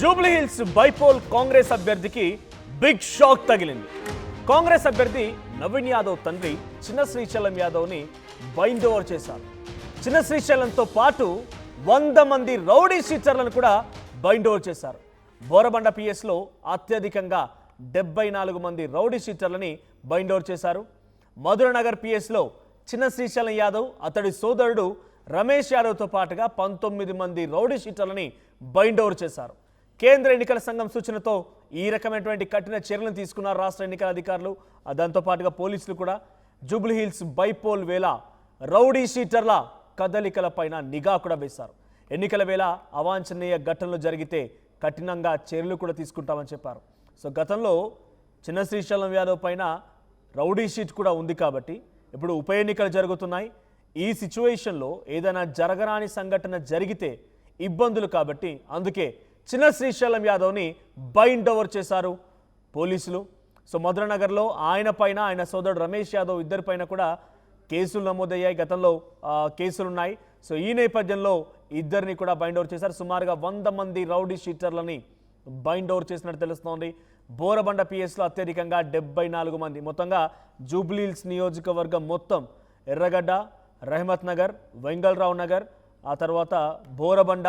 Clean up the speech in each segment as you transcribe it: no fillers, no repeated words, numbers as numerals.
Jubilee hills bypoll Congress అభ్యర్థికి big shock తగిలింది. కాంగ్రెస్ అభ్యర్థి నవీన్ యాదవ్ తండ్రి చిన్న శ్రీశైలం యాదవ్ని బైండ్ ఓవర్ చేశారు. చిన్న శ్రీశైలంతో పాటు 100 మంది రౌడీ షీటర్లను కూడా బైండ్ ఓవర్ చేశారు. బోరబండ పిఎస్లో అత్యధికంగా 74 మంది రౌడీ షీటర్లని బైండ్ ఓవర్ చేశారు. మధురనగర్ పిఎస్లో చిన్న శ్రీశైలం యాదవ్ అతడి సోదరుడు రమేష్ యాదవ్తో పాటుగా 19 మంది రౌడీ షీటర్లని బైండ్ ఓవర్ చేశారు. కేంద్ర ఎన్నికల సంఘం సూచనతో ఈ రకమైనటువంటి కఠిన చర్యలను తీసుకున్నారు రాష్ట్ర ఎన్నికల అధికారులు. దాంతో పాటుగా పోలీసులు కూడా జూబ్లీ హిల్స్ బైపోల్ వేళ రౌడీ షీటర్ల కదలికలపైన నిఘా కూడా వేశారు. ఎన్నికల వేళ అవాంఛనీయ ఘటనలు జరిగితే కఠినంగా చర్యలు కూడా తీసుకుంటామని చెప్పారు. సో గతంలో చిన్న శ్రీశైలం యాదవ్ పైన రౌడీ షీట్ కూడా ఉంది కాబట్టి ఇప్పుడు ఉప ఎన్నికలు జరుగుతున్నాయి. ఈ సిచ్యువేషన్లో ఏదైనా జరగరాని సంఘటన జరిగితే ఇబ్బందులు కాబట్టి అందుకే చిన్న శ్రీశైలం యాదవ్ని బైండ్ ఓవర్ చేశారు పోలీసులు. సో మధురనగర్లో ఆయన పైన ఆయన సోదరుడు రమేష్ యాదవ్ ఇద్దరిపైన కూడా కేసులు నమోదయ్యాయి. గతంలో కేసులున్నాయి. సో ఈ నేపథ్యంలో ఇద్దరిని కూడా బైండ్ ఓవర్ చేశారు. సుమారుగా 100 మంది రౌడీ షీటర్లని బైండ్ ఓవర్ చేసినట్టు తెలుస్తోంది. బోరబండ పిఎస్లో అత్యధికంగా 74 మంది. మొత్తంగా జూబ్లీ హిల్స్ నియోజకవర్గం మొత్తం ఎర్రగడ్డ, రహమత్ నగర్, వెంగళరావు నగర్, ఆ తర్వాత బోరబండ,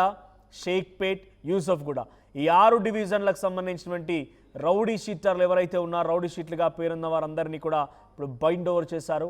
షేక్పేట్, యూసఫ్గూడ ఈ 6 డివిజన్లకు సంబంధించినటువంటి రౌడీ షీటర్లు ఎవరైతే ఉన్నారో రౌడీ షీట్లుగా పేరున్న వారందరినీ కూడా ఇప్పుడు బైండ్ ఓవర్ చేశారు.